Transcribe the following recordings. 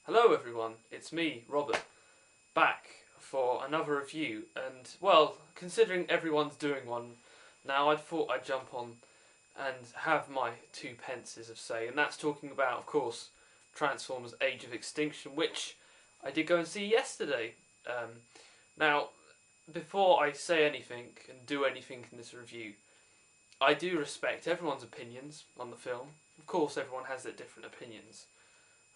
Hello everyone, it's me, Robert, back for another review, and well, considering everyone's doing one now, I thought I'd jump on and have my two pences of say, and that's talking about, of course, Transformers Age of Extinction, which I did go and see yesterday. Now, before I say anything and do anything in this review, I do respect everyone's opinions on the film. Of course, everyone has their different opinions.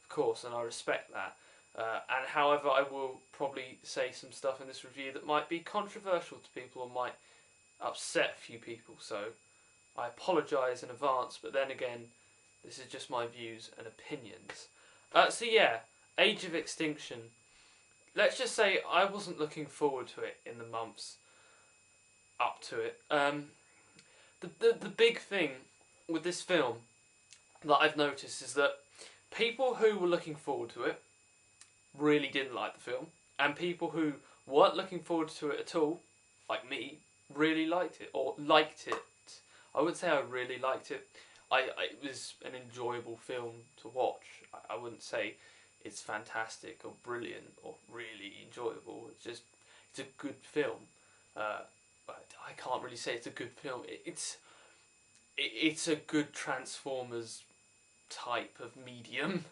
Of course, and I respect that. And however, I will probably say some stuff in this review that might be controversial to people or might upset a few people. So I apologise in advance. But then again, this is just my views and opinions. So yeah, Age of Extinction. Let's just say I wasn't looking forward to it in the months up to it. The big thing with this film that I've noticed is that people who were looking forward to it really didn't like the film, and people who weren't looking forward to it at all, like me, really liked it, or liked it. I wouldn't say I really liked it. It was an enjoyable film to watch. I wouldn't say it's fantastic or brilliant or really enjoyable. It's a good film. But I can't really say it's a good film. It's a good Transformers type of medium,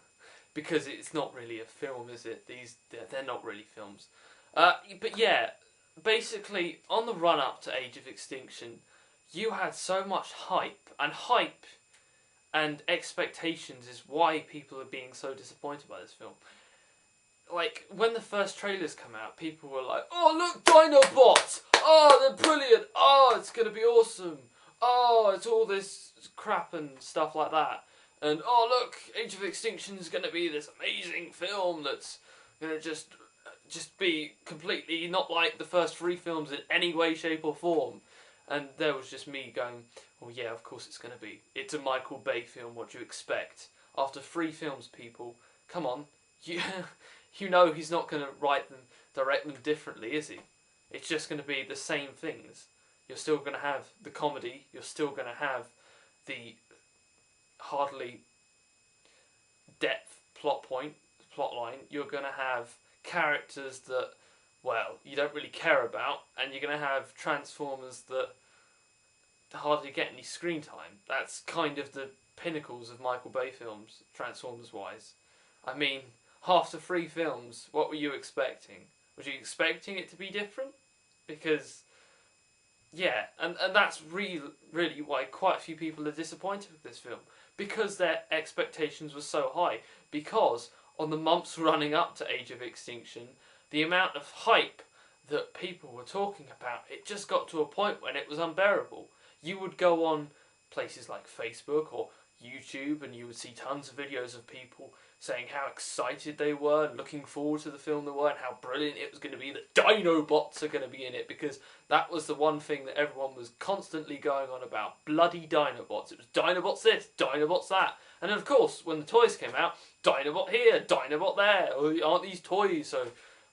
because it's not really a film, is it? They're not really films. But yeah, basically on the run up to Age of Extinction, you had so much hype and expectations is why people are being so disappointed by this film. Like, when the first trailers come out, people were like, "Oh, look, Dinobots! Oh, they're brilliant! Oh, it's gonna be awesome! Oh, it's all this crap and stuff like that. And, oh look, Age of Extinction is going to be this amazing film that's going to just be completely not like the first three films in any way, shape or form." And there was just me going, "Oh yeah, of course it's going to be. It's a Michael Bay film, what do you expect? After three films, people, come on, you know he's not going to direct them differently, is he? It's just going to be the same things. You're still going to have the comedy, you're still going to have the hardly depth plot line. You're going to have characters that, well, you don't really care about, and you're going to have Transformers that hardly get any screen time. That's kind of the pinnacles of Michael Bay films, Transformers wise. I mean, after three films, what were you expecting? Was you expecting it to be different? Because yeah, and that's really why quite a few people are disappointed with this film, because their expectations were so high. Because on the months running up to Age of Extinction, the amount of hype that people were talking about, it just got to a point when it was unbearable. You would go on places like Facebook or YouTube and you would see tons of videos of people saying how excited they were and looking forward to the film they were and how brilliant it was going to be, that Dinobots are going to be in it, because that was the one thing that everyone was constantly going on about. Bloody Dinobots. It was Dinobots this, Dinobots that. And then of course, when the toys came out, Dinobot here, Dinobot there. Oh, aren't these toys so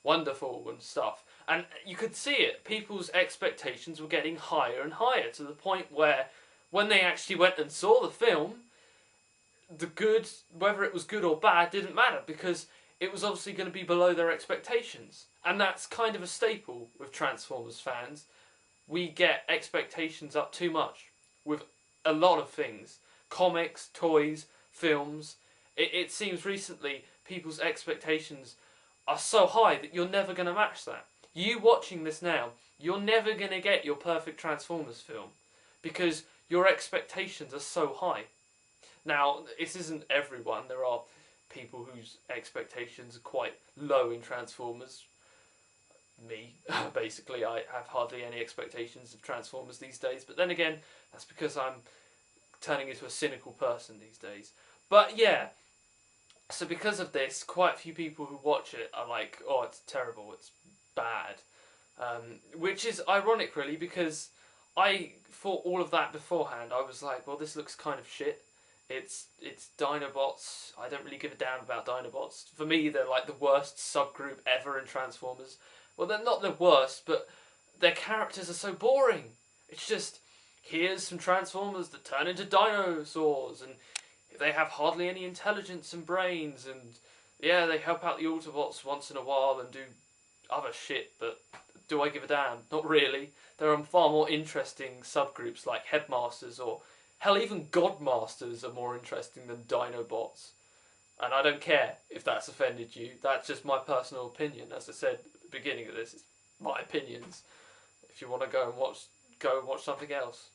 wonderful and stuff? And you could see it. People's expectations were getting higher and higher, to the point where when they actually went and saw the film, whether it was good or bad didn't matter, because it was obviously going to be below their expectations. And that's kind of a staple with Transformers fans. We get expectations up too much with a lot of things. Comics, toys, films. It seems recently people's expectations are so high that you're never going to match that. You watching this now, you're never going to get your perfect Transformers film, because your expectations are so high. Now, this isn't everyone. There are people whose expectations are quite low in Transformers. Me, basically. I have hardly any expectations of Transformers these days. But then again, that's because I'm turning into a cynical person these days. But yeah, so because of this, quite a few people who watch it are like, "Oh, it's terrible, it's bad." Which is ironic, really, because I thought all of that beforehand. I was like, well, this looks kind of shit. It's Dinobots. I don't really give a damn about Dinobots. For me, they're like the worst subgroup ever in Transformers. Well, they're not the worst, but their characters are so boring. It's just, here's some Transformers that turn into dinosaurs, and they have hardly any intelligence and brains, and Yeah, they help out the Autobots once in a while and do other shit, but do I give a damn? Not really. There are far more interesting subgroups like Headmasters, or hell, even Godmasters are more interesting than Dinobots. And I don't care if that's offended you. That's just my personal opinion. As I said at the beginning of this, it's my opinions. If you want to go and watch something else.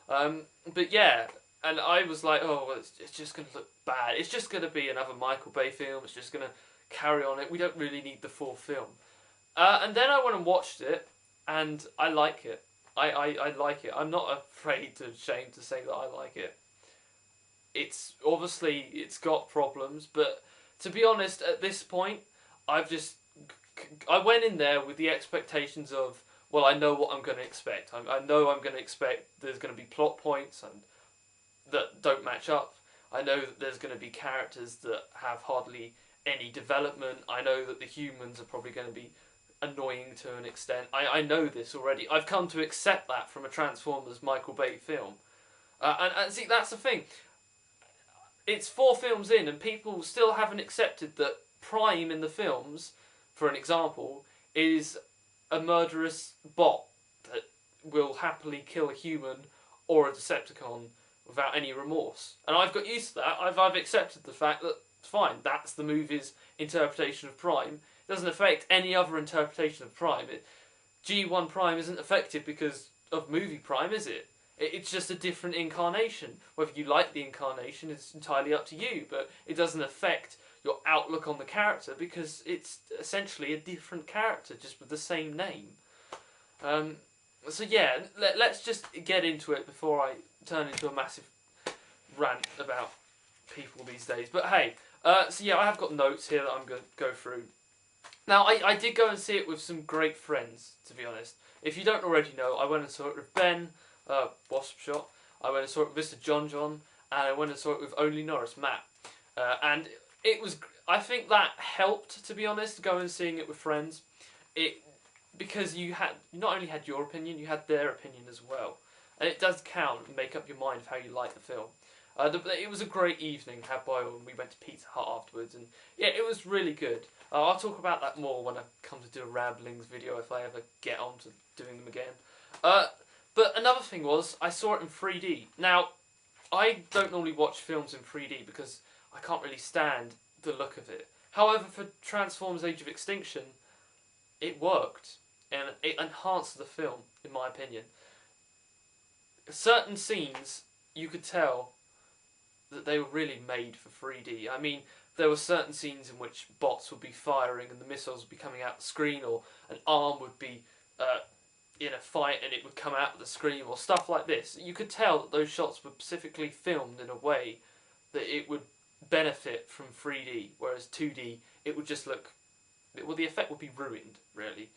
But yeah, and I was like, oh, well, it's just going to look bad. It's just going to be another Michael Bay film. It's just going to carry on it. We don't really need the full film. And then I went and watched it, and I like it. I like it. I'm not ashamed to say that I like it. It's obviously, it's got problems, but to be honest, at this point, I went in there with the expectations of, well, I know what I'm going to expect. I know I'm going to expect there's going to be plot points and that don't match up. I know that there's going to be characters that have hardly any development. I know that the humans are probably going to be annoying to an extent. I know this already. I've come to accept that from a Transformers Michael Bay film. And see, that's the thing. It's 4 films in and people still haven't accepted that Prime in the films, for an example, is a murderous bot that will happily kill a human or a Decepticon without any remorse. And I've got used to that. I've accepted the fact that, fine, that's the movie's interpretation of Prime. It doesn't affect any other interpretation of Prime. G1 Prime isn't affected because of movie Prime, is it? It's just a different incarnation. Whether you like the incarnation is entirely up to you, but it doesn't affect your outlook on the character because it's essentially a different character, just with the same name. So yeah, let's just get into it before I turn into a massive rant about people these days. But hey, so yeah, I have got notes here that I'm going to go through. Now, I did go and see it with some great friends, to be honest. If you don't already know, I went and saw it with Ben, Wasp Shot. I went and saw it with Mr. John, and I went and saw it with Only Norris, Matt. And it was, I think that helped, to be honest, go and seeing it with friends. Because you not only had your opinion, you had their opinion as well. And it does count and make up your mind of how you like the film. It was a great evening had by all, and we went to Pizza Hut afterwards, and yeah, it was really good. I'll talk about that more when I come to do a Ramblings video, if I ever get on to doing them again. But another thing was, I saw it in 3D. Now, I don't normally watch films in 3D because I can't really stand the look of it. However, for Transformers Age of Extinction, it worked, and it enhanced the film, in my opinion. Certain scenes, you could tell that they were really made for 3D. I mean, there were certain scenes in which bots would be firing and the missiles would be coming out the screen, or an arm would be in a fight and it would come out of the screen, or stuff like this. You could tell that those shots were specifically filmed in a way that it would benefit from 3D, whereas 2D, it would just look... well, the effect would be ruined, really.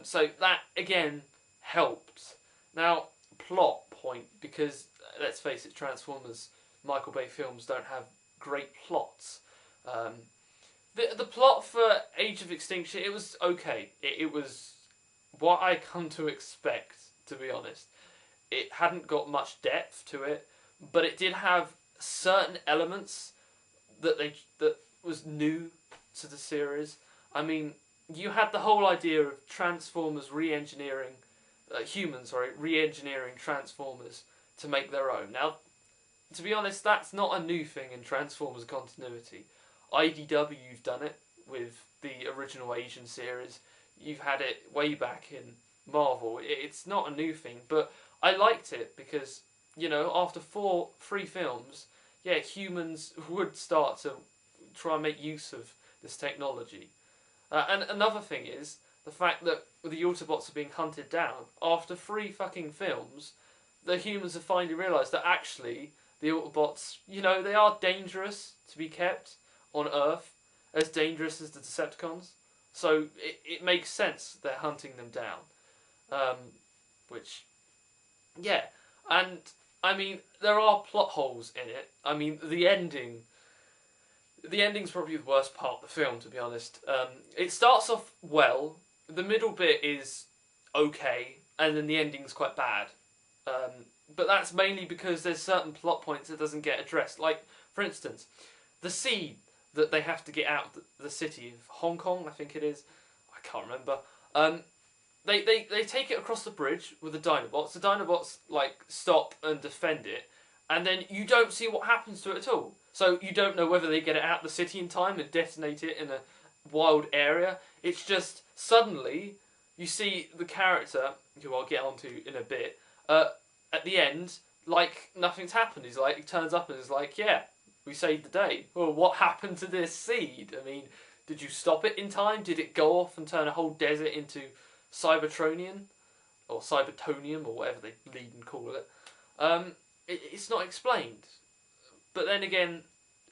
So that, again, helped. Now, plot point, because, let's face it, Transformers Michael Bay films don't have great plots. The plot for Age of Extinction, it was okay. It was what I come to expect, to be honest. It hadn't got much depth to it, but it did have certain elements that was new to the series. I mean, you had the whole idea of Transformers re-engineering, re-engineering Transformers to make their own. Now, to be honest, that's not a new thing in Transformers continuity. IDW've done it with the original Asian series. You've had it way back in Marvel. It's not a new thing, but I liked it because, you know, after 3 films, yeah, humans would start to try and make use of this technology. And another thing is the fact that the Autobots are being hunted down. After 3 fucking films, the humans have finally realised that actually the Autobots, you know, they are dangerous to be kept on Earth, as dangerous as the Decepticons. So it makes sense they're hunting them down. Which, yeah. And, I mean, there are plot holes in it. I mean, the ending's probably the worst part of the film, to be honest. It starts off well, the middle bit is okay, and then the ending's quite bad. But that's mainly because there's certain plot points that doesn't get addressed. Like, for instance, the scene that they have to get out of the city of Hong Kong, I think it is. I can't remember. They take it across the bridge with the Dinobots. The Dinobots like stop and defend it, and then you don't see what happens to it at all. So you don't know whether they get it out of the city in time and detonate it in a wild area. It's just suddenly you see the character, who I'll get onto in a bit, at the end, like nothing's happened. He turns up and is like, yeah, we saved the day. Well, what happened to this seed? I mean, did you stop it in time? Did it go off and turn a whole desert into Cybertronian? Or Cybertonium, or whatever they lead and call it. It's not explained. But then again,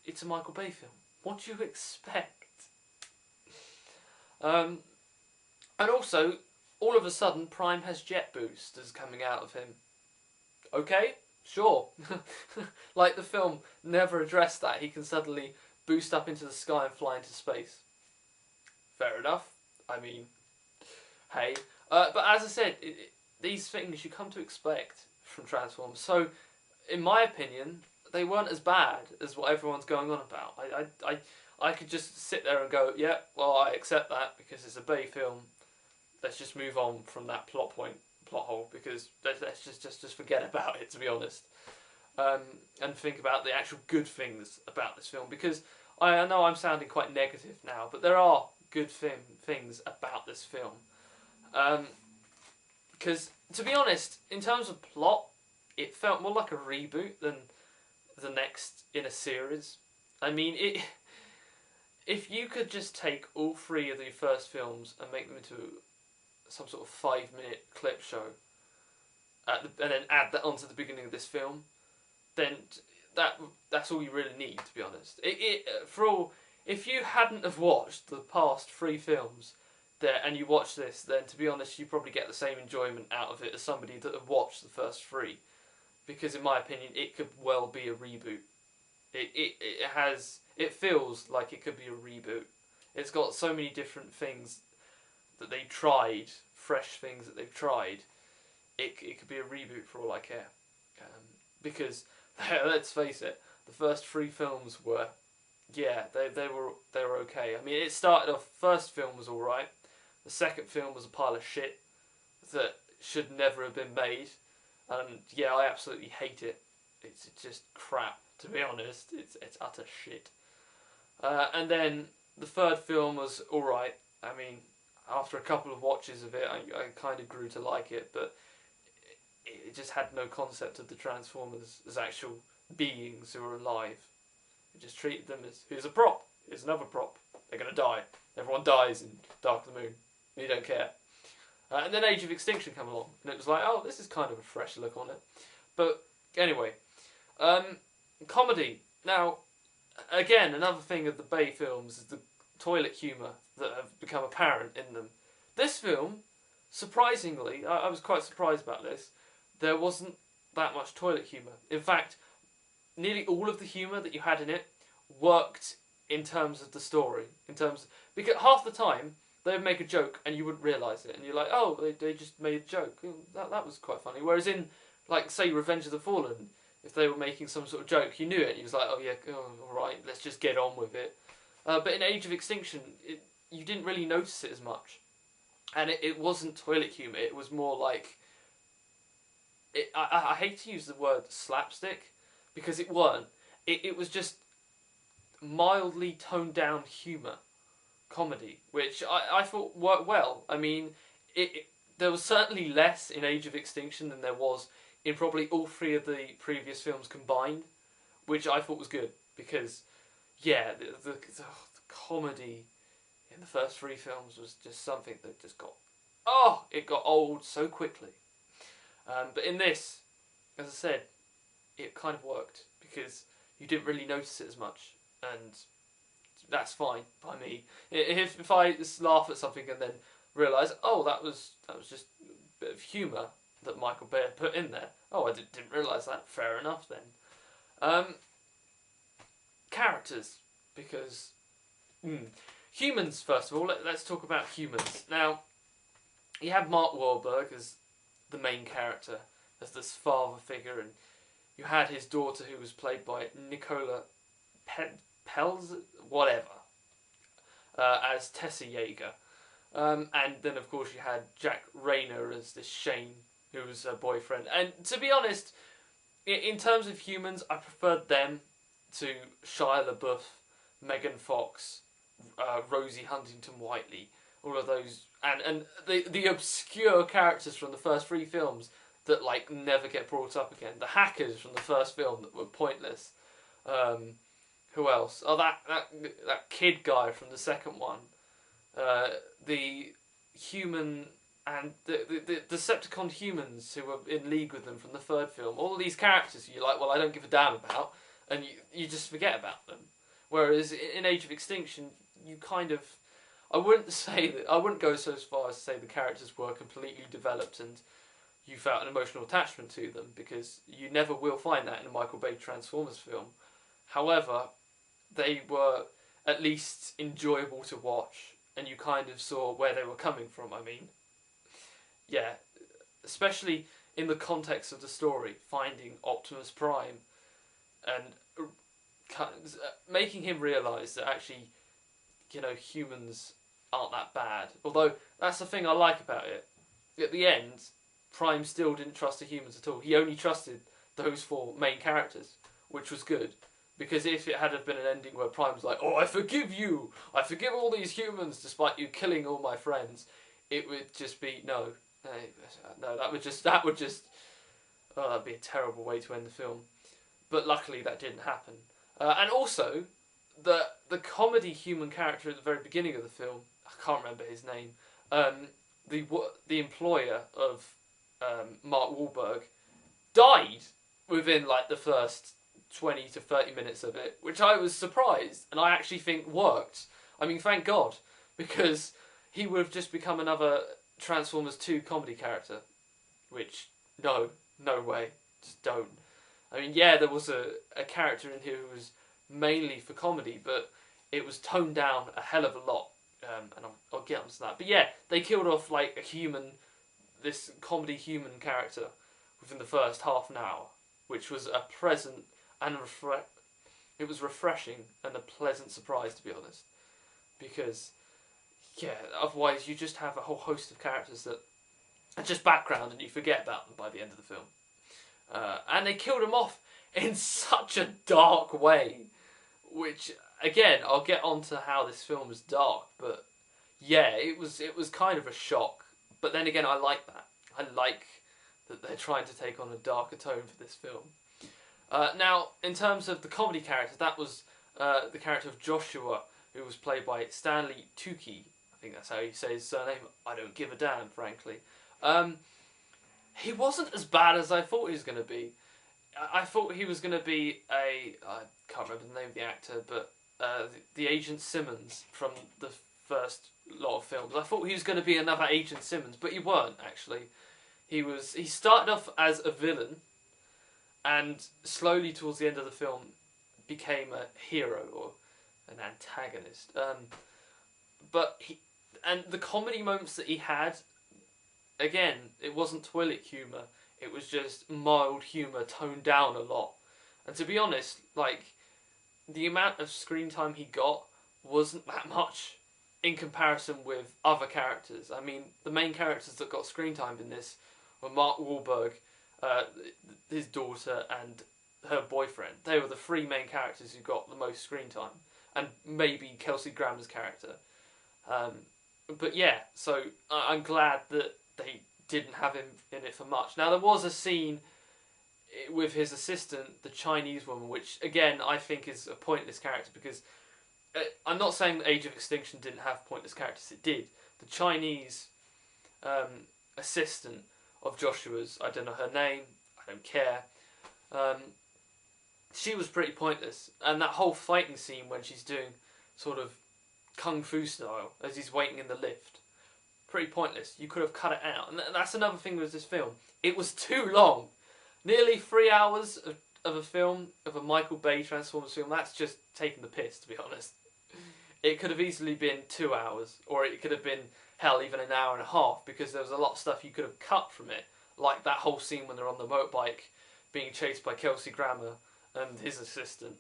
it's a Michael Bay film. What do you expect? And also, all of a sudden, Prime has jet boosters coming out of him. Okay, sure. Like the film never addressed that. He can suddenly boost up into the sky and fly into space. Fair enough. I mean, hey. But as I said, these things you come to expect from Transformers. So, in my opinion, they weren't as bad as what everyone's going on about. I could just sit there and go, yeah, well, I accept that because it's a Bay film. Let's just move on from that plot hole, because let's just forget about it, to be honest, and think about the actual good things about this film. Because I know I'm sounding quite negative now, but there are good things about this film. Because, to be honest, in terms of plot, it felt more like a reboot than the next in a series. I mean, if you could just take all three of the first films and make them into some sort of 5-minute clip show, and then add that onto the beginning of this film, then that's all you really need, to be honest. If you hadn't have watched the past 3 films there and you watch this, then to be honest, you probably get the same enjoyment out of it as somebody that have watched the first 3. Because in my opinion, it could well be a reboot. It feels like it could be a reboot. It's got so many different things that they tried, fresh things that they've tried. It could be a reboot for all I care. Because let's face it, the first 3 films were, yeah, they were okay. I mean, it started off. First film was all right. The second film was a pile of shit that should never have been made. And yeah, I absolutely hate it. It's just crap, to be honest. It's utter shit. And then the third film was alright. I mean, after a couple of watches of it, I kind of grew to like it, but it just had no concept of the Transformers as actual beings who are alive. It just treated them as, here's a prop, here's another prop. They're going to die. Everyone dies in Dark of the Moon. You don't care. And then Age of Extinction came along, and it was like, oh, this is kind of a fresh look on it. But anyway, comedy. Now, again, another thing of the Bay films is the toilet humour that have become apparent in them. This film, surprisingly, I was quite surprised about this, there wasn't that much toilet humour. In fact, nearly all of the humour that you had in it worked in terms of the story. Because half the time, they would make a joke and you wouldn't realise it. And you're like, oh, they just made a joke. That was quite funny. Whereas in, like, say, Revenge of the Fallen, if they were making some sort of joke, you knew it. You was like, oh yeah, alright, let's just get on with it. But in Age of Extinction, you didn't really notice it as much. And it wasn't toilet humour. It was more like... I hate to use the word slapstick, because it weren't. It was just mildly toned down humour. Comedy, which I thought worked well. I mean, there was certainly less in Age of Extinction than there was in probably all 3 of the previous films combined, which I thought was good, because, yeah, the comedy in the first 3 films was just something that just got, it got old so quickly. But in this, as I said, it kind of worked, because you didn't really notice it as much, and that's fine by me. If I just laugh at something and then realise, oh, that was just a bit of humour that Michael Bay had put in there. Oh, I didn't realise that. Fair enough then. Characters, because humans first of all. Let's talk about humans. Now, you have Mark Wahlberg as the main character, as this father figure, and you had his daughter who was played by Nicola Pels, whatever, as Tessa Yeager. And then, of course, you had Jack Rayner as this Shane, who was her boyfriend. And to be honest, in terms of humans, I preferred them to Shia LaBeouf, Megan Fox, Rosie Huntington-Whiteley, all of those, and the obscure characters from the first 3 films that like never get brought up again. The hackers from the first film that were pointless. Who else? Oh, that kid guy from the second one. The human and the Decepticon humans who were in league with them from the third film. All of these characters you're like, well, I don't give a damn about, and you just forget about them. Whereas in Age of Extinction, you kind of, I wouldn't go so far as to say the characters were completely developed and you felt an emotional attachment to them, because you never will find that in a Michael Bay Transformers film. However, they were at least enjoyable to watch, and you kind of saw where they were coming from. I mean, yeah, especially in the context of the story, finding Optimus Prime and making him realise that actually, humans aren't that bad. Although, that's the thing I like about it. At the end, Prime still didn't trust the humans at all. He only trusted those 4 main characters, which was good. Because if it had been an ending where Prime's like, oh, I forgive you, I forgive all these humans despite you killing all my friends, it would just be, no, that would just, oh, that'd be a terrible way to end the film. But luckily that didn't happen. And also, the comedy human character at the very beginning of the film, I can't remember his name, the employer of Mark Wahlberg, died within like the first 20 to 30 minutes of it, which I was surprised, and I actually think worked. I mean, thank God, because he would have just become another Transformers 2 comedy character, which, no way, just don't. I mean, yeah, there was a character in here who was mainly for comedy, but it was toned down a hell of a lot, and I'll get onto that. But yeah, they killed off like this comedy human character within the first half an hour, which was a pleasant and it was refreshing and a pleasant surprise, to be honest, because yeah, otherwise you just have a whole host of characters that are just background and you forget about them by the end of the film. And they killed him off in such a dark way, which again I'll get onto how this film is dark, but yeah, it was kind of a shock. But then again, I like that. I like that they're trying to take on a darker tone for this film. Now, in terms of the comedy character, that was the character of Joshua, who was played by Stanley Tucci. I think that's how you say his surname. I don't give a damn, frankly. He wasn't as bad as I thought he was going to be. I thought he was going to be I can't remember the name of the actor, but the Agent Simmons from the first lot of films. I thought he was going to be another Agent Simmons, but he weren't, actually. He started off as a villain, and slowly towards the end of the film became a hero or an antagonist. And the comedy moments that he had, again, it wasn't toilet humour. It was just mild humour toned down a lot. And to be honest, like, the amount of screen time he got wasn't that much in comparison with other characters. I mean, the main characters that got screen time in this were Mark Wahlberg, his daughter, and her boyfriend. They were the 3 main characters who got the most screen time, and maybe Kelsey Grammer's character. But yeah, so I'm glad that they didn't have him in it for much. Now, there was a scene with his assistant, the Chinese woman, which again I think is a pointless character, because I'm not saying that Age of Extinction didn't have pointless characters. It did. The Chinese assistant of Joshua's, I don't know her name, I don't care. She was pretty pointless, and that whole fighting scene when she's doing sort of kung fu style as he's waiting in the lift, pretty pointless. You could have cut it out, and that's another thing with this film. It was too long, nearly 3 hours of a film, of a Michael Bay Transformers film. That's just taking the piss, to be honest. It could have easily been 2 hours, or it could have been, hell, even an hour and a half, because there was a lot of stuff you could have cut from it, like that whole scene when they're on the motorbike being chased by Kelsey Grammer and his assistant.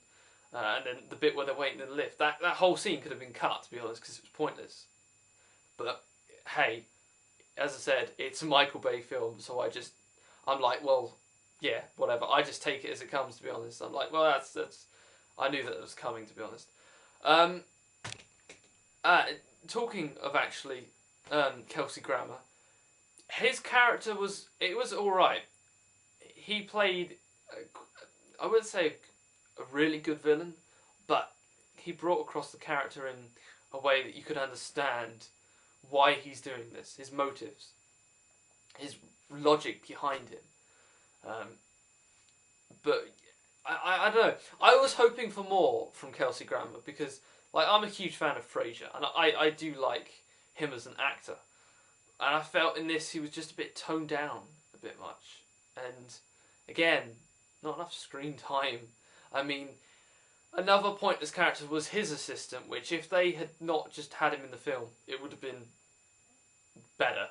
and then the bit where they're waiting in the lift. That whole scene could have been cut, to be honest, because it was pointless. But hey, as I said, it's a Michael Bay film, so I'm like, well, yeah, whatever. I just take it as it comes, to be honest. I'm like, well, that's. I knew that it was coming, to be honest. Talking of actually Kelsey Grammer, his character was all right. He played, I wouldn't say a really good villain, but he brought across the character in a way that you could understand why he's doing this, his motives, his logic behind him. But I don't know. I was hoping for more from Kelsey Grammer because, like, I'm a huge fan of Frasier, and I do like him as an actor. And I felt in this he was just a bit toned down a bit much. And again, not enough screen time. I mean, another pointless character was his assistant, which if they had not just had him in the film, it would have been better.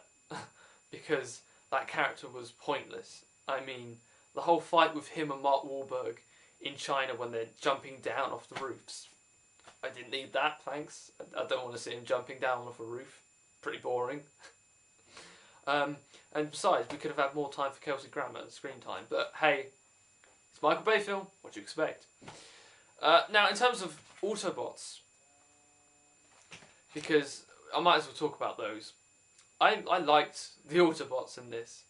Because that character was pointless. I mean, the whole fight with him and Mark Wahlberg in China when they're jumping down off the roofs. I didn't need that, thanks. I don't want to see him jumping down off a roof. Pretty boring. And besides, we could have had more time for Kelsey Grammer and screen time. But hey, it's a Michael Bay film. What do you expect? Now, in terms of Autobots, because I might as well talk about those. I liked the Autobots in this.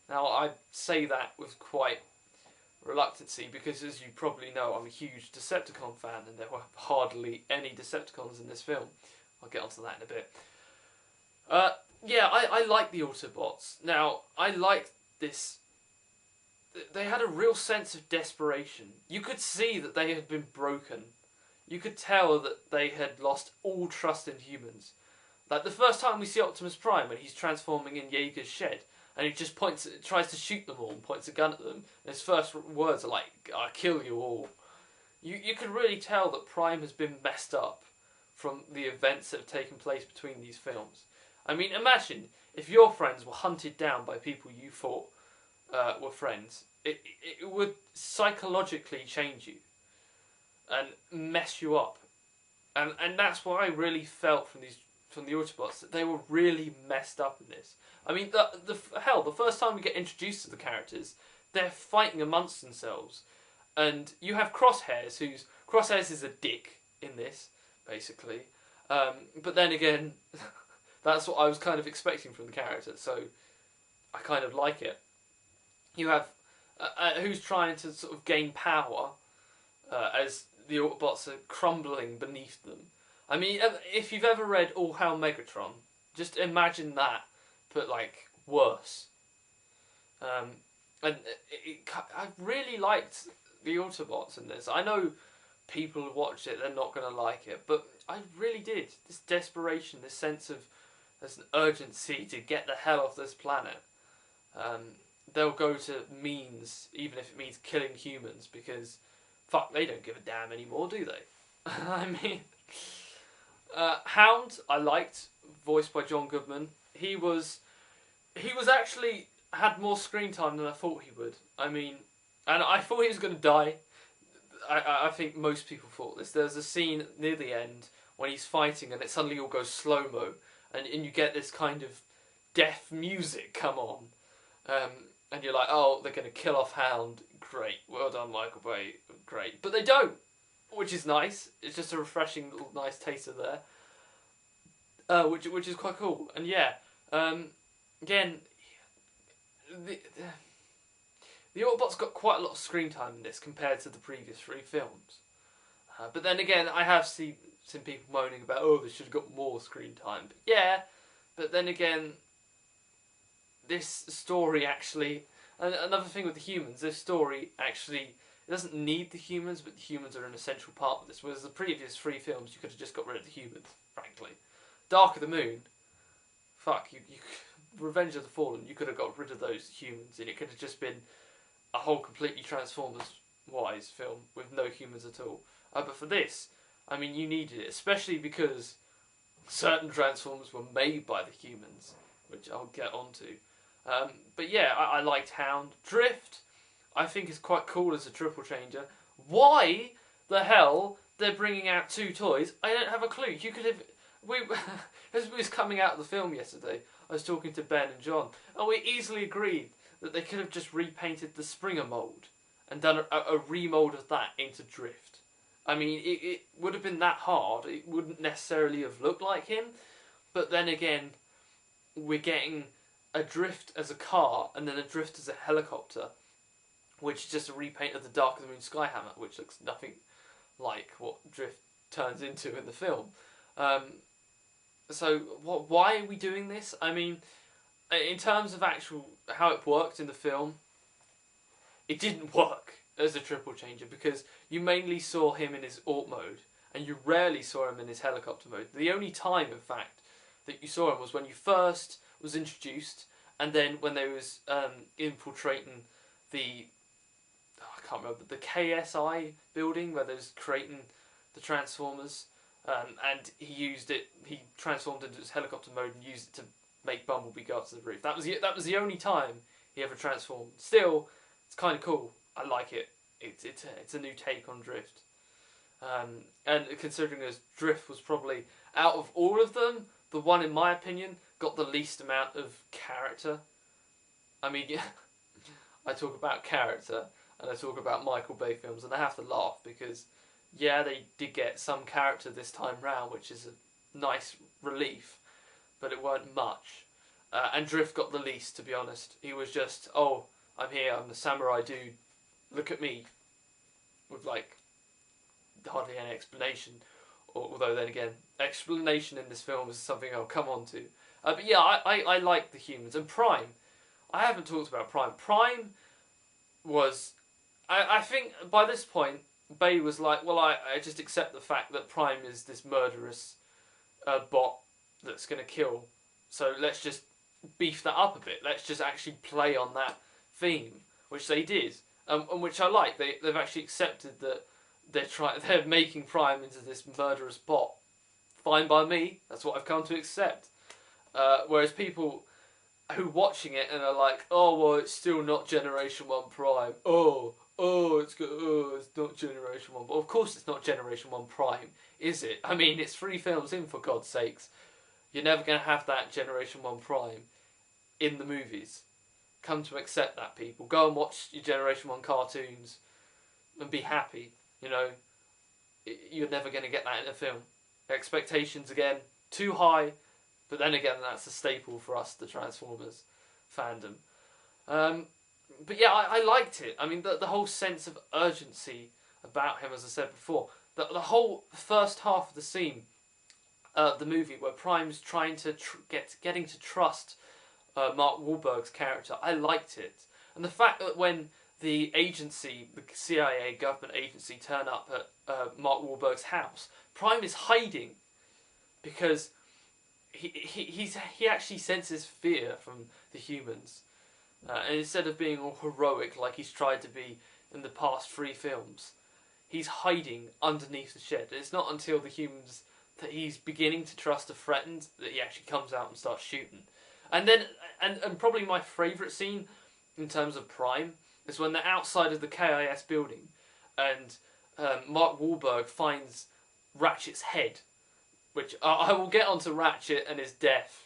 Now, I say that with quite reluctancy because, as you probably know, I'm a huge Decepticon fan and there were hardly any Decepticons in this film. I'll get onto that in a bit. Yeah, I like the Autobots. Now, I liked this. They had a real sense of desperation. You could see that they had been broken. You could tell that they had lost all trust in humans. Like the first time we see Optimus Prime when he's transforming in Jaeger's shed, and he just tries to shoot them all and points a gun at them, and his first words are like, "I'll kill you all." You could really tell that Prime has been messed up from the events that have taken place between these films. I mean, imagine if your friends were hunted down by people you thought were friends. It would psychologically change you and mess you up. And that's what I really felt from the Autobots, that they were really messed up in this. I mean, the first time we get introduced to the characters, they're fighting amongst themselves. And you have Crosshairs, Crosshairs is a dick in this, basically. But then again, that's what I was kind of expecting from the character, so I kind of like it. You have who's trying to sort of gain power as the Autobots are crumbling beneath them. I mean, if you've ever read All Hail Megatron, just imagine that, but like worse. And I really liked the Autobots in this. I know people who watch it, they're not going to like it, but I really did. This desperation, this sense of there's an urgency to get the hell off this planet. They'll go to means, even if it means killing humans, because fuck, they don't give a damn anymore, do they? I mean, Hound, I liked, voiced by John Goodman. He was actually had more screen time than I thought he would. I mean, and I thought he was going to die. I think most people thought this. There's a scene near the end when he's fighting and it suddenly all goes slow-mo and you get this kind of death music come on. And you're like, oh, they're going to kill off Hound. Great. Well done, Michael Bay. Great. But they don't, which is nice. It's just a refreshing little nice taster there. Which is quite cool. And yeah, again, the Autobots got quite a lot of screen time in this compared to the previous 3 films. But then again, I have seen people moaning about, oh, they should have got more screen time. But yeah, but then again, this story actually, and another thing with the humans, this story actually, it doesn't need the humans, but the humans are an essential part of this. Whereas the previous 3 films, you could have just got rid of the humans, frankly. Dark of the Moon, fuck, you Revenge of the Fallen, you could have got rid of those humans, and it could have just been a whole completely Transformers-wise film with no humans at all. But for this, I mean, you needed it, especially because certain Transformers were made by the humans, which I'll get onto. But yeah, I liked Hound. Drift, I think is quite cool as a triple changer. Why the hell they're bringing out 2 toys? I don't have a clue. You could have... As we was coming out of the film yesterday, I was talking to Ben and John, and we easily agreed that they could have just repainted the Springer mould and done a remold of that into Drift. I mean, it would have been that hard. It wouldn't necessarily have looked like him, but then again, we're getting a Drift as a car and then a Drift as a helicopter, which is just a repaint of the Dark of the Moon Skyhammer, which looks nothing like what Drift turns into in the film. So why are we doing this? I mean, in terms of actual how it worked in the film, it didn't work as a triple changer because you mainly saw him in his alt mode and you rarely saw him in his helicopter mode. The only time, in fact, that you saw him was when you first was introduced, and then when they was infiltrating the I can't remember, the KSI building where they was creating the Transformers, and he transformed into his helicopter mode and used it to make Bumblebee go up to the roof. That was the only time he ever transformed. Still, it's kind of cool. I like it. It's a new take on Drift. And considering as Drift was probably, out of all of them, the one, in my opinion, got the least amount of character. I mean, yeah, I talk about character, and I talk about Michael Bay films, and I have to laugh because, yeah, they did get some character this time round, which is a nice relief, but it weren't much. And Drift got the least, to be honest. He was just, oh, I'm here, I'm the samurai dude, look at me, with like hardly any explanation. Although then again, explanation in this film is something I'll come on to. But yeah, I like the humans. And Prime, I haven't talked about Prime. Prime was, I think by this point, Bay was like, well, I just accept the fact that Prime is this murderous bot that's going to kill. So let's just beef that up a bit. Let's just actually play on that theme, which they did. And which I like. They've actually accepted that they're making Prime into this murderous bot. Fine by me. That's what I've come to accept. Whereas people who watching it and are like, oh well, it's still not Generation 1 Prime. It's not Generation 1. But of course it's not Generation 1 Prime, is it? I mean, it's 3 films in, for God's sakes. You're never going to have that Generation 1 Prime in the movies. Come to accept that, people. Go and watch your Generation 1 cartoons and be happy. You know, you're never going to get that in a film. Expectations, again, too high, but then again, that's a staple for us, the Transformers fandom. But yeah, I liked it. I mean, the whole sense of urgency about him, as I said before. The whole first half of the scene of the movie where Prime's trying to getting to trust Mark Wahlberg's character, I liked it. And the fact that when the agency, the CIA government agency, turn up at Mark Wahlberg's house, Prime is hiding because he actually senses fear from the humans, and instead of being all heroic like he's tried to be in the past 3 films, he's hiding underneath the shed. It's not until the humans that he's beginning to trust are threatened that he actually comes out and starts shooting. And then, and probably my favourite scene in terms of Prime is when they're outside of the KIS building and Mark Wahlberg finds Ratchet's head, which I will get onto Ratchet and his death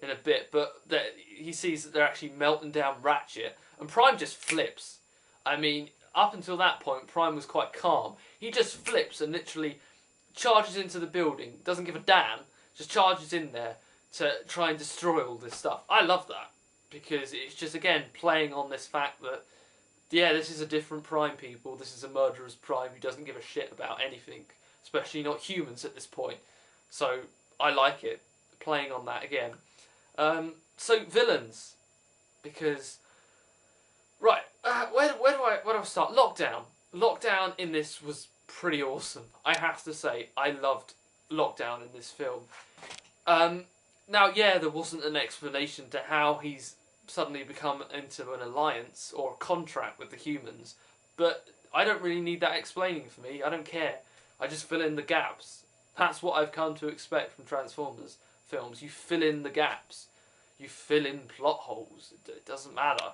in a bit, but he sees that they're actually melting down Ratchet, and Prime just flips. I mean, up until that point, Prime was quite calm. He just flips and literally charges into the building, doesn't give a damn, just charges in there to try and destroy all this stuff. I love that, because it's just, again, playing on this fact that, yeah, this is a different Prime, people. This is a murderous Prime who doesn't give a shit about anything, especially not humans at this point. So, I like it, playing on that again. So, villains, because, right, where do I start? Lockdown. Lockdown in this was pretty awesome. I have to say, I loved Lockdown in this film. Now, yeah, there wasn't an explanation to how he's suddenly become into an alliance or a contract with the humans, but I don't really need that explaining for me. I don't care. I just fill in the gaps. That's what I've come to expect from Transformers films. You fill in the gaps. You fill in plot holes. It doesn't matter.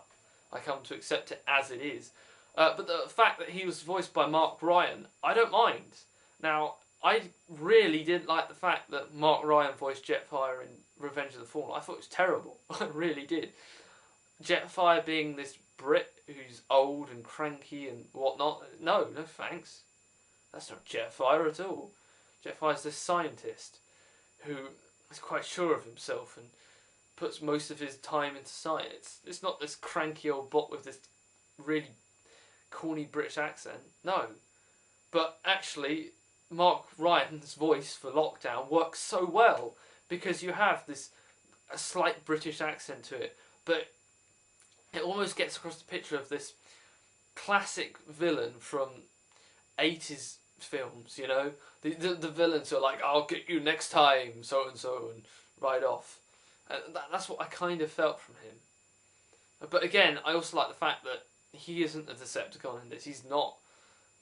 I come to accept it as it is. But the fact that he was voiced by Mark Ryan, I don't mind. Now, I really didn't like the fact that Mark Ryan voiced Jetfire in Revenge of the Fallen. I thought it was terrible. I really did. Jetfire being this Brit who's old and cranky and whatnot. No thanks. That's not Jetfire at all. Jetfire's this scientist who is quite sure of himself and puts most of his time into science. It's not this cranky old bot with this really corny British accent. No. But actually, Mark Ryan's voice for Lockdown works so well because you have a slight British accent to it, but it almost gets across the picture of this classic villain from 80s films, you know? The villains are like, I'll get you next time, so and so, and ride off. And that's what I kind of felt from him. But again, I also like the fact that he isn't a Decepticon in this. He's not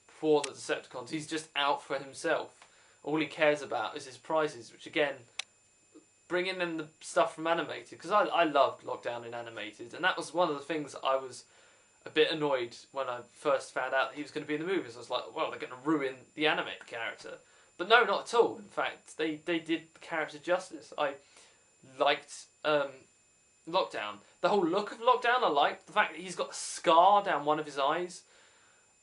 for the Decepticons. He's just out for himself. All he cares about is his prizes, which again, bringing in the stuff from animated, because I loved Lockdown in animated, and that was one of the things I was a bit annoyed when I first found out that he was going to be in the movies. I was like, well, they're going to ruin the animated character. But no, not at all. In fact, they did the character justice. I liked Lockdown. The whole look of Lockdown I liked. The fact that he's got a scar down one of his eyes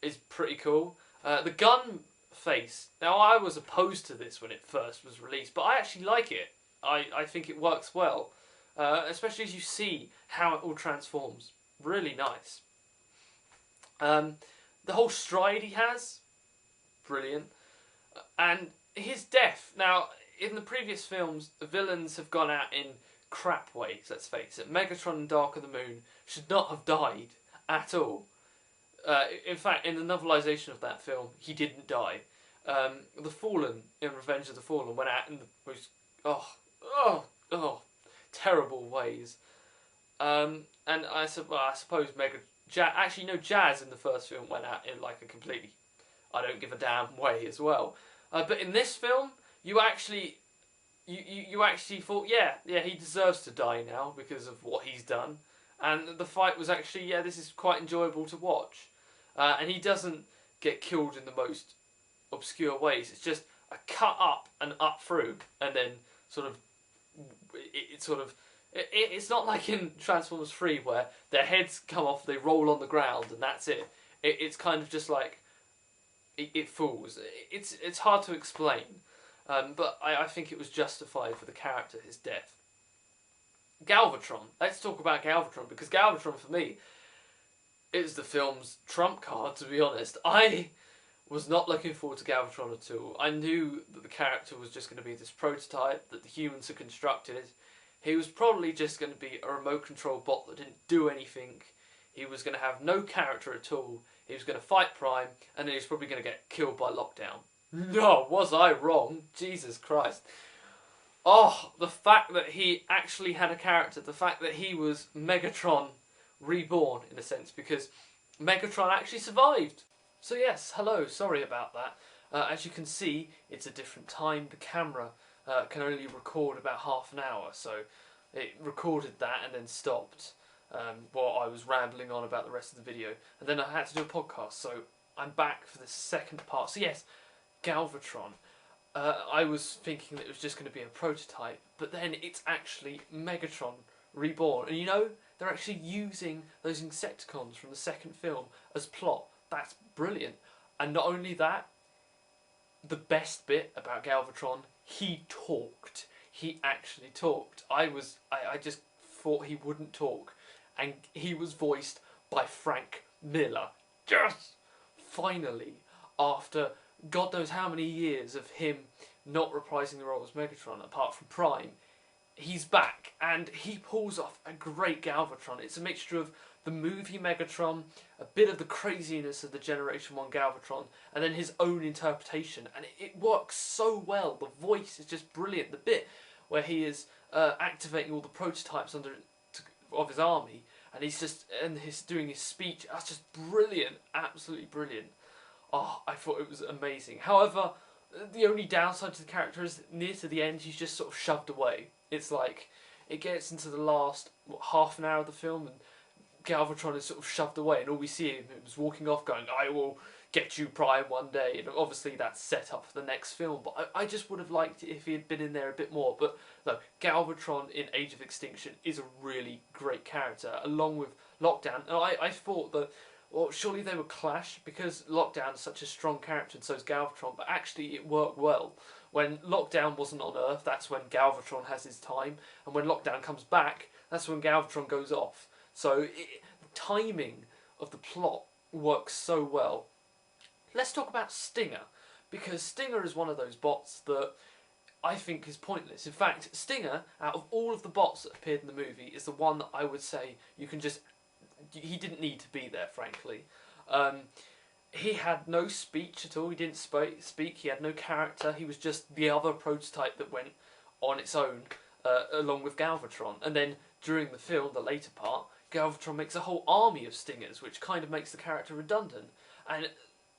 is pretty cool. The gun face. Now, I was opposed to this when it first was released, but I actually like it. I think it works well. Especially as you see how it all transforms. Really nice. The whole stride he has, brilliant. And his death. Now, in the previous films, the villains have gone out in crap ways, let's face it. Megatron and Dark of the Moon should not have died at all. In fact, in the novelisation of that film, he didn't die. The Fallen, in Revenge of the Fallen, went out in the most, terrible ways. And I suppose Jazz in the first film went out in like a completely I don't give a damn way as well. But in this film, you actually thought, yeah, he deserves to die now because of what he's done. And the fight was actually, this is quite enjoyable to watch. And he doesn't get killed in the most obscure ways. It's just a cut up and up through, and then it's not like in Transformers 3 where their heads come off, they roll on the ground, and that's it. It's kind of just like it falls. It's hard to explain, but I think it was justified for the character, his death. Galvatron. Let's talk about Galvatron, because Galvatron for me is the film's trump card, to be honest. I was not looking forward to Galvatron at all. I knew that the character was just going to be this prototype that the humans had constructed. He was probably just going to be a remote control bot that didn't do anything. He was going to have no character at all. He was going to fight Prime, and then he was probably going to get killed by Lockdown. No, was I wrong? Jesus Christ. Oh, the fact that he actually had a character, the fact that he was Megatron reborn, in a sense, because Megatron actually survived. So yes, hello, sorry about that. As you can see, it's a different time. The camera can only record about half an hour, so it recorded that and then stopped while I was rambling on about the rest of the video. And then I had to do a podcast, so I'm back for the second part. So yes, Galvatron. I was thinking that it was just going to be a prototype, but then it's actually Megatron reborn. And you know, they're actually using those Insecticons from the second film as plot. That's brilliant. And not only that, the best bit about Galvatron, he talked. He actually talked. I just thought he wouldn't talk. And he was voiced by Frank Miller. Yes! Finally, after God knows how many years of him not reprising the role as Megatron, apart from Prime, he's back, and he pulls off a great Galvatron. It's a mixture of the movie Megatron, a bit of the craziness of the Generation 1 Galvatron, and then his own interpretation, and it works so well. The voice is just brilliant. The bit where he is activating all the prototypes of his army, and he's doing his speech, that's just brilliant, absolutely brilliant. Oh, I thought it was amazing. However, the only downside to the character is near to the end, he's just sort of shoved away. It's like, it gets into the last half an hour of the film, and Galvatron is sort of shoved away, and all we see him is walking off going, "I will get you, Prime, one day." And obviously that's set up for the next film, but I just would have liked it if he had been in there a bit more. But no, Galvatron in Age of Extinction is a really great character, along with Lockdown. And I thought that, well, surely they would clash, because Lockdown is such a strong character and so is Galvatron, but actually it worked well. When Lockdown wasn't on Earth, that's when Galvatron has his time, and when Lockdown comes back, that's when Galvatron goes off. So the timing of the plot works so well. Let's talk about Stinger, because Stinger is one of those bots that I think is pointless. In fact, Stinger, out of all of the bots that appeared in the movie, is the one that I would say you can just... He didn't need to be there, frankly. He had no speech at all, he didn't speak, he had no character, he was just the other prototype that went on its own, along with Galvatron. And then, during the film, the later part, Galvatron makes a whole army of Stingers, which kind of makes the character redundant. And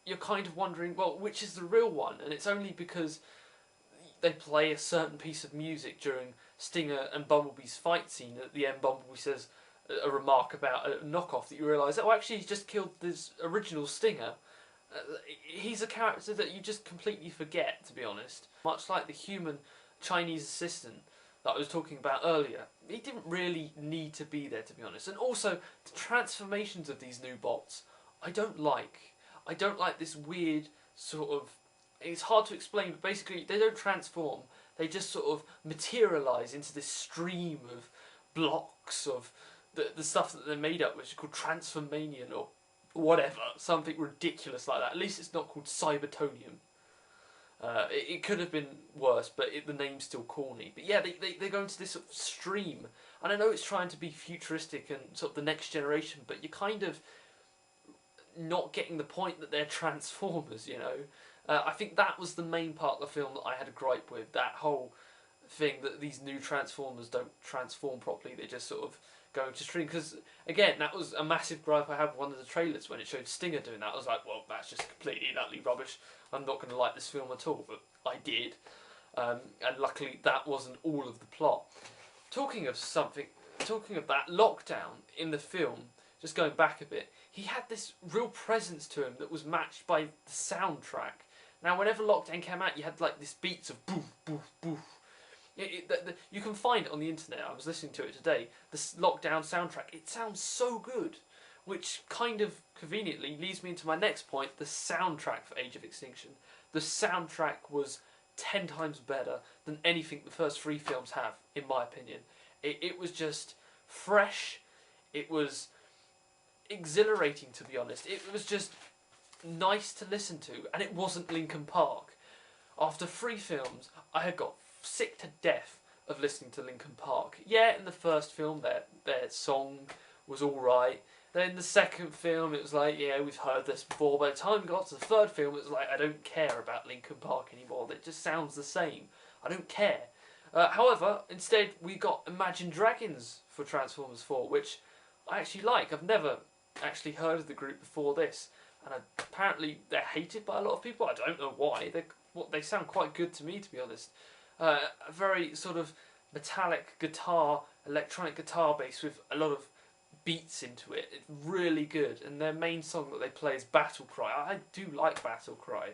you're kind of wondering, well, which is the real one? And it's only because they play a certain piece of music during Stinger and Bumblebee's fight scene. At the end, Bumblebee says a remark about a knockoff that you realise, oh, actually he's just killed this original Stinger. He's a character that you just completely forget, to be honest. Much like the human Chinese assistant that I was talking about earlier, he didn't really need to be there, to be honest. And also, the transformations of these new bots, I don't like. I don't like this weird sort of... It's hard to explain, but basically they don't transform. They just sort of materialise into this stream of blocks of the stuff that they're made up, which is called Transformanian or whatever. Something ridiculous like that. At least it's not called Cybertonium. It could have been worse, but the name's still corny. But yeah, they go into this sort of stream. And I know it's trying to be futuristic and sort of the next generation, but you're kind of not getting the point that they're Transformers, you know. I think that was the main part of the film that I had a gripe with. That whole thing that these new Transformers don't transform properly. They just sort of go into stream. Because, again, that was a massive gripe I had with one of the trailers when it showed Stinger doing that. I was like, well, that's just completely and utterly rubbish. I'm not going to like this film at all. But I did. And luckily that wasn't all of the plot. Talking of that, Lockdown in the film, just going back a bit, he had this real presence to him that was matched by the soundtrack. Now, whenever Lockdown came out, you had like this beats of boof, boof, boof. You can find it on the internet. I was listening to it today. The Lockdown soundtrack. It sounds so good, which kind of conveniently leads me into my next point: the soundtrack for Age of Extinction. The soundtrack was 10 times better than anything the first 3 films have, in my opinion. It was just fresh. It was exhilarating, to be honest. It was just nice to listen to, and it wasn't Linkin Park. After 3 films, I had got sick to death of listening to Linkin Park. Yeah, in the first film, their song was alright. Then in the second film, it was like, yeah, we've heard this before. By the time we got to the third film, it was like, I don't care about Linkin Park anymore. It just sounds the same. I don't care. However, instead, we got Imagine Dragons for Transformers 4, which I actually like. I've never actually heard of the group before this, and apparently they're hated by a lot of people. I don't know why. They sound quite good to me, to be honest. A very sort of metallic guitar, electronic guitar bass with a lot of beats into it. It's really good, and their main song that they play is Battle Cry. I do like Battle Cry,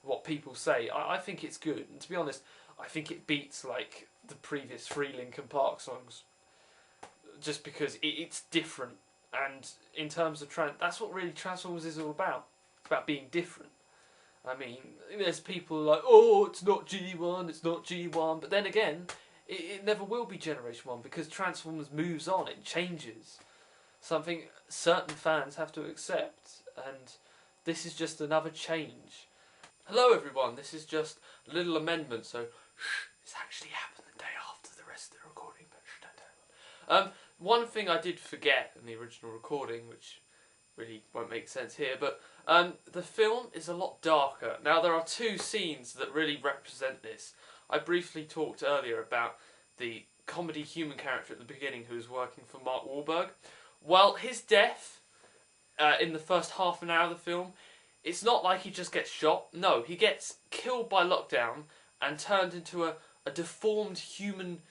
what people say. I think it's good, and to be honest, I think it beats like the previous 3 Linkin Park songs, just because it's different. And in terms of that's what really Transformers is all about. It's about being different. I mean, there's people like, oh, it's not G1, it's not G1, but then again, it never will be Generation 1 because Transformers moves on, it changes. Something certain fans have to accept, and this is just another change. Hello everyone, this is just a little amendment, so this actually happened the day after the rest of the recording, but don't tell anyone. One thing I did forget in the original recording, which really won't make sense here, but the film is a lot darker. Now, there are 2 scenes that really represent this. I briefly talked earlier about the comedy human character at the beginning who was working for Mark Wahlberg. Well, his death in the first half an hour of the film, it's not like he just gets shot. No, he gets killed by Lockdown and turned into a deformed human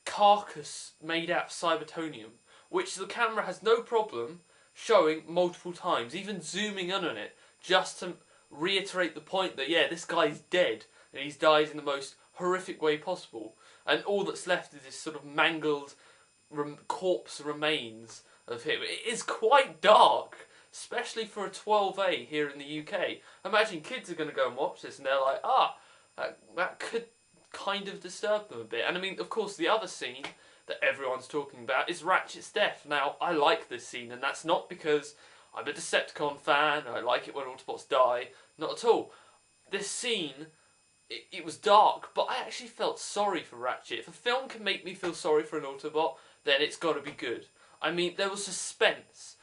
carcass made out of cybertonium, which the camera has no problem showing multiple times, even zooming in on it, just to reiterate the point that, yeah, this guy's dead, and he's died in the most horrific way possible, and all that's left is this sort of mangled corpse remains of him. It is quite dark, especially for a 12A here in the UK. Imagine kids are going to go and watch this and they're like, that could kind of disturb them a bit. And I mean, of course, the other scene that everyone's talking about is Ratchet's death. Now, I like this scene, and that's not because I'm a Decepticon fan, I like it when Autobots die, not at all. This scene, it was dark, but I actually felt sorry for Ratchet. If a film can make me feel sorry for an Autobot, then it's got to be good. I mean, there was suspense.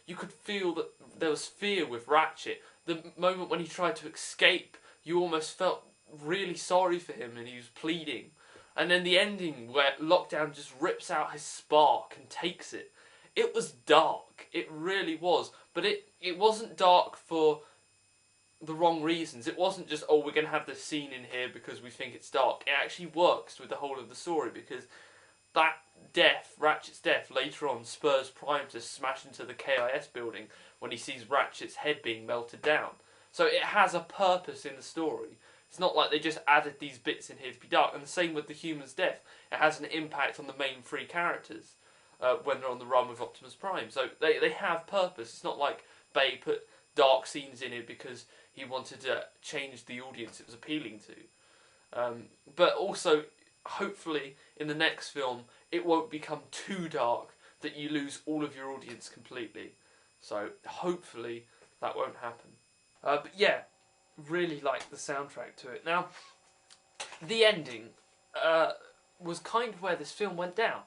You could feel that there was fear with Ratchet. The moment when he tried to escape, you almost felt really sorry for him and he was pleading. And then the ending where Lockdown just rips out his spark and takes it. It was dark. It really was. But it wasn't dark for the wrong reasons. It wasn't just, oh, we're going to have this scene in here because we think it's dark. It actually works with the whole of the story, because that death, Ratchet's death, later on spurs Prime to smash into the KIS building when he sees Ratchet's head being melted down. So it has a purpose in the story. It's not like they just added these bits in here to be dark. And the same with the human's death. It has an impact on the main three characters when they're on the run with Optimus Prime. So they have purpose. It's not like Bay put dark scenes in it because he wanted to change the audience it was appealing to. But also, hopefully, in the next film, it won't become too dark that you lose all of your audience completely. So, hopefully, that won't happen. But yeah, really like the soundtrack to it. Now, the ending was kind of where this film went down.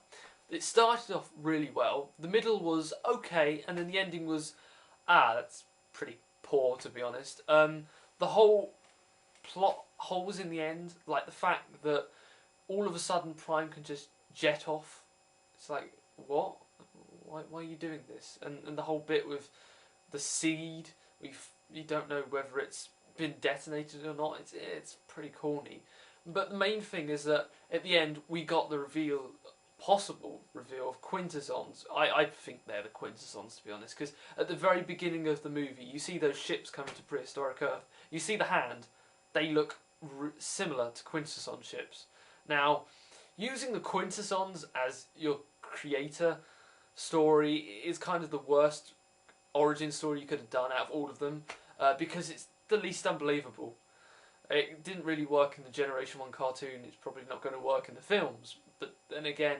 It started off really well, the middle was okay, and then the ending was, that's pretty poor, to be honest. The whole plot holes in the end, like the fact that all of a sudden Prime can just jet off. It's like, what? Why are you doing this? And the whole bit with the seed, you don't know whether it's been detonated or not. It's pretty corny. But the main thing is that at the end we got the possible reveal of Quintessons. I think they're the Quintessons, to be honest, because at the very beginning of the movie you see those ships coming to prehistoric Earth. You see the hand. They look similar to Quintesson ships. Now, using the Quintessons as your creator story is kind of the worst origin story you could have done out of all of them, because it's the least unbelievable. It didn't really work in the Generation 1 cartoon, it's probably not going to work in the films, but then again,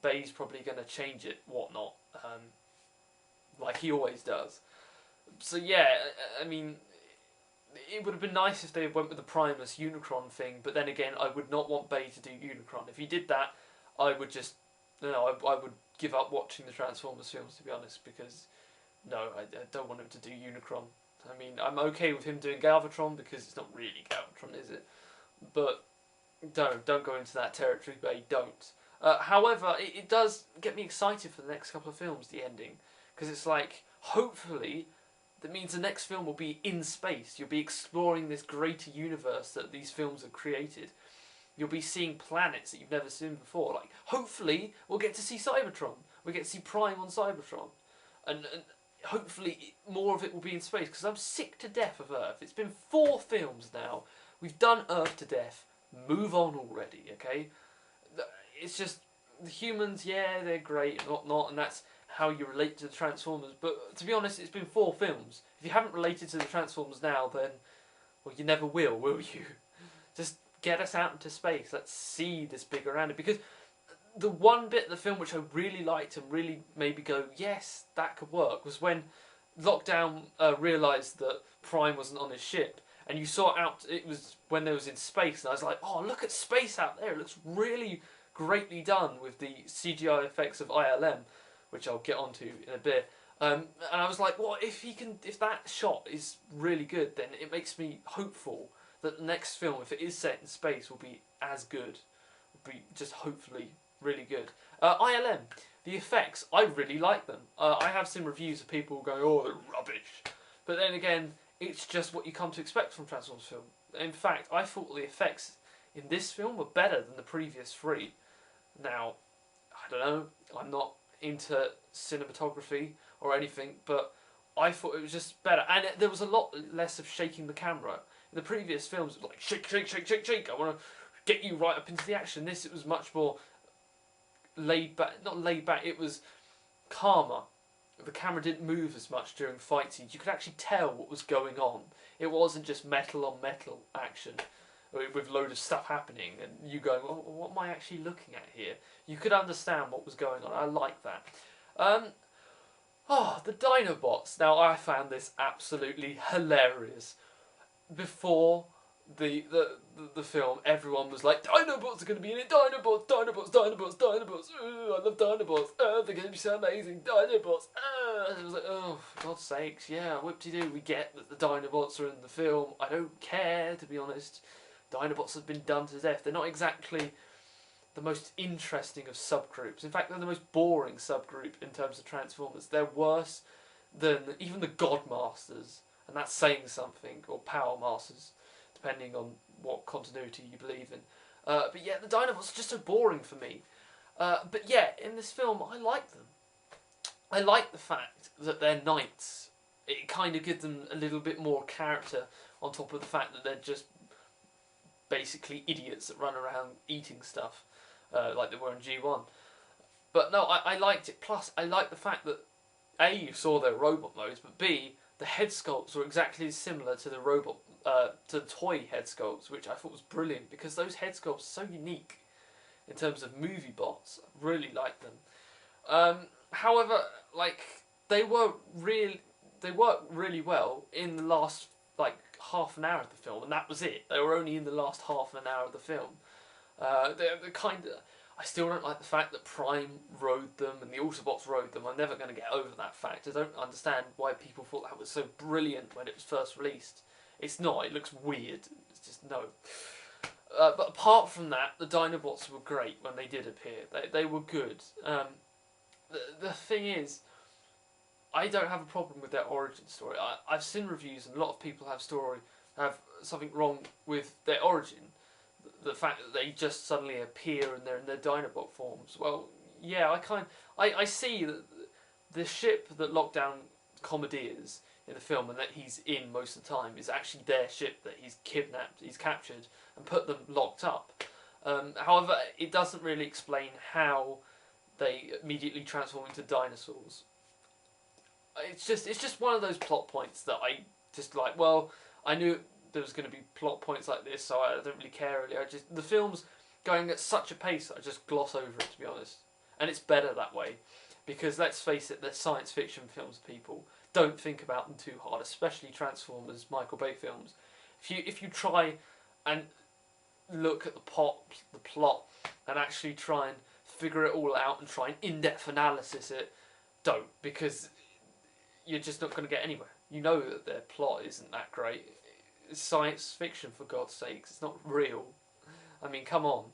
Bay's probably going to change it, whatnot, like he always does. So yeah, I mean, it would have been nice if they went with the Primus Unicron thing, but then again, I would not want Bay to do Unicron. If he did that, I would just, I would give up watching the Transformers films, to be honest, because, no, I don't want him to do Unicron. I mean, I'm okay with him doing Galvatron, because it's not really Galvatron, is it? But don't go into that territory, Bay, don't. However, it does get me excited for the next couple of films, the ending, because it's like, hopefully, that means the next film will be in space. You'll be exploring this greater universe that these films have created. You'll be seeing planets that you've never seen before. Like, hopefully, we'll get to see Cybertron. We'll get to see Prime on Cybertron. And hopefully, more of it will be in space, because I'm sick to death of Earth. It's been 4 films now. We've done Earth to death. Move on already, okay? It's just, the humans, yeah, they're great and whatnot, and that's how you relate to the Transformers, but to be honest, it's been 4 films. If you haven't related to the Transformers now, then, well, you never will you? Just get us out into space. Let's see this big around it. Because the one bit of the film which I really liked and really made me go, yes, that could work, was when Lockdown realised that Prime wasn't on his ship, and you saw it was when they was in space, and I was like, oh, look at space out there. It looks really greatly done with the CGI effects of ILM, which I'll get onto in a bit. And I was like, well, if that shot is really good, then it makes me hopeful that the next film, if it is set in space, will be as good. Will be just hopefully really good. ILM, the effects, I really like them. I have seen reviews of people going, oh, they're rubbish. But then again, it's just what you come to expect from Transformers film. In fact, I thought the effects in this film were better than the previous 3. Now, I don't know, I'm not into cinematography or anything, but I thought it was just better. And there was a lot less of shaking the camera. In the previous films, it was like, shake, shake, shake, shake, shake, I want to get you right up into the action. This, it was much more laid back, not laid back, it was calmer. The camera didn't move as much during fight scenes. You could actually tell what was going on. It wasn't just metal on metal action with load of stuff happening and you going, well, what am I actually looking at here? You could understand what was going on. I like that. The Dinobots. Now, I found this absolutely hilarious. Before the film, everyone was like, Dinobots are going to be in it, Dinobots, Dinobots, Dinobots, Dinobots, I love Dinobots, they're going to be so amazing, Dinobots, and it was like, oh, for God's sakes, yeah, whoop-de-doo, we get that the Dinobots are in the film, I don't care, to be honest. Dinobots have been done to death. They're not exactly the most interesting of subgroups. In fact, they're the most boring subgroup in terms of Transformers. They're worse than even the Godmasters, and that's saying something, or Power Masters, depending on what continuity you believe in. But yeah, the Dinobots are just so boring for me. But yeah, in this film, I like them. I like the fact that they're knights. It kind of gives them a little bit more character on top of the fact that they're just basically idiots that run around eating stuff, like they were in G1. But no, I liked it. Plus, I liked the fact that A, you saw their robot modes, but B, the head sculpts were exactly similar to the robot, to the toy head sculpts, which I thought was brilliant because those head sculpts are so unique in terms of movie bots. I really liked them. However, like they worked really well in the last like half an hour of the film, and that was it. They were only in the last half an hour of the film. They're kind of. I still don't like the fact that Prime rode them and the Autobots rode them. I'm never going to get over that fact. I don't understand why people thought that was so brilliant when it was first released. It's not. It looks weird. It's just no. But apart from that, the Dinobots were great when they did appear. They were good. The thing is, I don't have a problem with their origin story. I've seen reviews and a lot of people have something wrong with their origin. The fact that they just suddenly appear and they're in their Dinobot forms. Well, yeah, I see that the ship that Lockdown commandeers in the film and that he's in most of the time is actually their ship that he's kidnapped, he's captured and put them locked up. However, it doesn't really explain how they immediately transform into dinosaurs. It's just one of those plot points that I just like. Well, I knew there was going to be plot points like this, so I don't really care really. The film's going at such a pace that I just gloss over it, to be honest. And it's better that way, because let's face it, they're science fiction films. People don't think about them too hard, especially Transformers, Michael Bay films. If you try and look at the plot, and actually try and figure it all out and try and in-depth analysis it, don't, because you're just not going to get anywhere. You know that their plot isn't that great. It's science fiction, for God's sakes. It's not real. I mean, come on.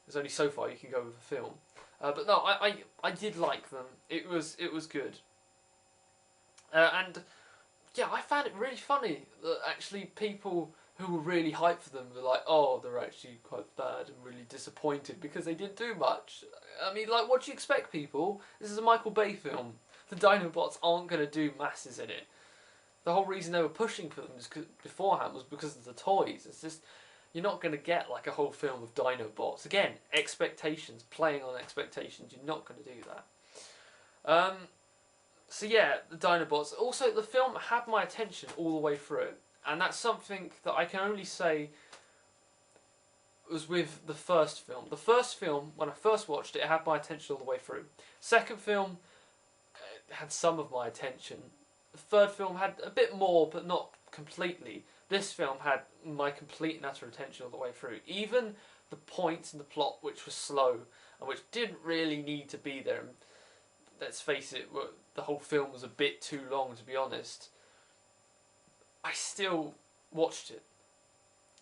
There's only so far you can go with a film. But no, I did like them. It was good. And yeah, I found it really funny that actually people who were really hyped for them were like, oh, they're actually quite bad and really disappointed because they didn't do much. I mean, like, what do you expect, people? This is a Michael Bay film. The Dinobots aren't going to do masses in it. The whole reason they were pushing for them beforehand was because of the toys. It's just, you're not going to get like a whole film of Dinobots. Again, expectations, playing on expectations. You're not going to do that. So yeah, the Dinobots. Also, the film had my attention all the way through. And that's something that I can only say was with the first film. The first film, when I first watched it, it had my attention all the way through. Second film had some of my attention. The third film had a bit more, but not completely. This film had my complete and utter attention all the way through. Even the points in the plot which were slow and which didn't really need to be there. And let's face it, the whole film was a bit too long, to be honest. I still watched it.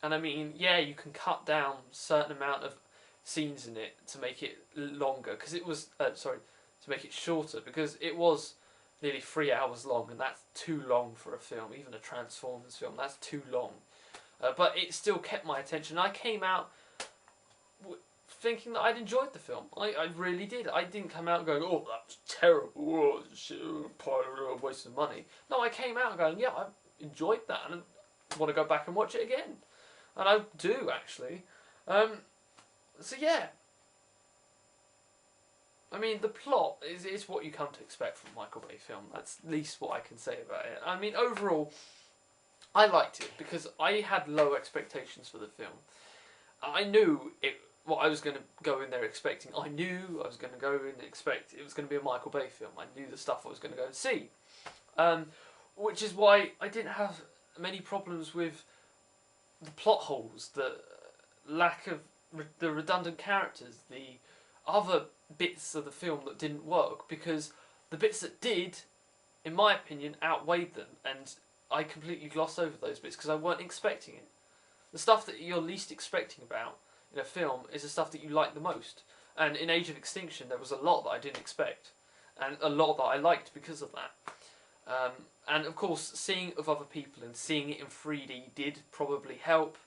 And I mean, yeah, you can cut down a certain amount of scenes in it to make it longer, because it was, to make it shorter, because it was nearly 3 hours long, and that's too long for a film, even a Transformers film, that's too long. But it still kept my attention. I came out thinking that I'd enjoyed the film. I really did. I didn't come out going, oh, that's terrible, oh, shit, a waste of money. No, I came out going, yeah, I enjoyed that, and I want to go back and watch it again. And I do, actually. So yeah. I mean, the plot is what you come to expect from a Michael Bay film. That's at least what I can say about it. I mean, overall, I liked it because I had low expectations for the film. I knew what I was going to go in there expecting. I knew I was going to go in and expect it was going to be a Michael Bay film. I knew the stuff I was going to go and see. Which is why I didn't have many problems with the plot holes, the lack of the redundant characters, the other bits of the film that didn't work, because the bits that did, in my opinion, outweighed them, and I completely glossed over those bits because I weren't expecting it. The stuff that you're least expecting about in a film is the stuff that you like the most. And in Age of Extinction, there was a lot that I didn't expect, and a lot that I liked because of that. And of course, seeing it with other people and seeing it in 3D did probably help,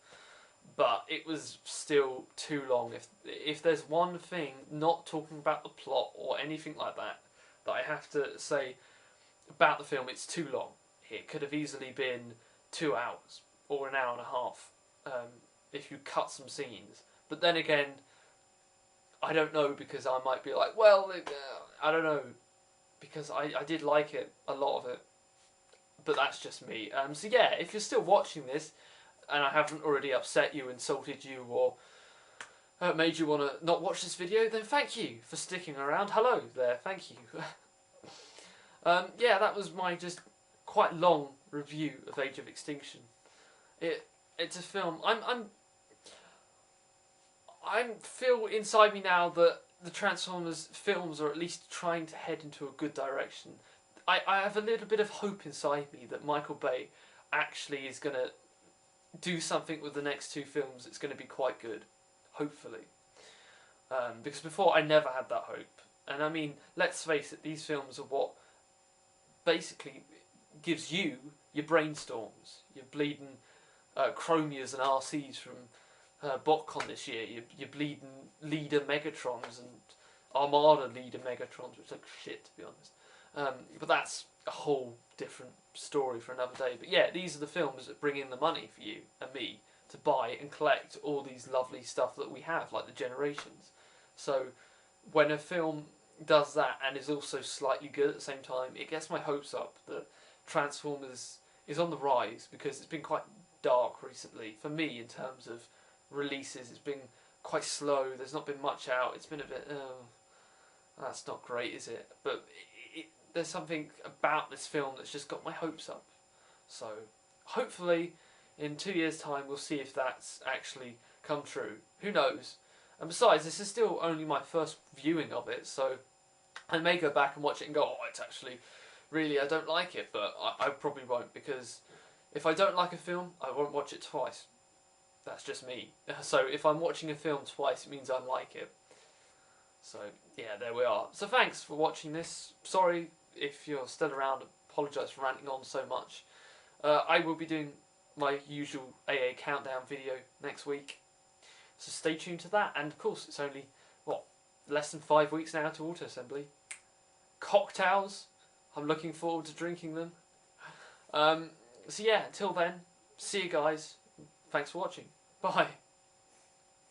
but it was still too long. If there's one thing, not talking about the plot or anything like that, that I have to say about the film, it's too long. It could have easily been 2 hours or an hour and a half if you cut some scenes. But then again, I don't know, because I might be like, well, I don't know, because I did like it, a lot of it. But that's just me. So yeah, if you're still watching this, and I haven't already upset you, insulted you, or made you want to not watch this video, then thank you for sticking around. Hello there, thank you. Yeah, that was my just quite long review of Age of Extinction. It's a film. I feel inside me now that the Transformers films are at least trying to head into a good direction. I have a little bit of hope inside me that Michael Bay actually is going to do something with the next 2 films that's going to be quite good, hopefully. Because before I never had that hope. And I mean, let's face it, these films are what basically gives you your brainstorms, your bleeding Chromias and RCs from BotCon this year, your bleeding Leader Megatrons and Armada Leader Megatrons, which look shit, to be honest. But that's a whole different story for another day. But yeah, these are the films that bring in the money for you and me to buy and collect all these lovely stuff that we have, like the Generations. So when a film does that and is also slightly good at the same time, it gets my hopes up that Transformers is on the rise, because it's been quite dark recently for me in terms of releases. It's been quite slow, there's not been much out, it's been a bit, that's not great, is it? But there's something about this film that's just got my hopes up. So hopefully in 2 years' time we'll see if that's actually come true. Who knows? And besides, this is still only my first viewing of it, so I may go back and watch it and go, oh, it's actually really, I don't like it, but I probably won't, because if I don't like a film, I won't watch it twice. That's just me. So if I'm watching a film twice, it means I like it. So yeah, there we are. So thanks for watching this. Sorry if you're still around, apologise for ranting on so much. I will be doing my usual AA countdown video next week, so stay tuned to that. And of course, it's only, what, less than 5 weeks now to Auto Assembly. Cocktails, I'm looking forward to drinking them. So yeah, until then, see you guys. Thanks for watching. Bye.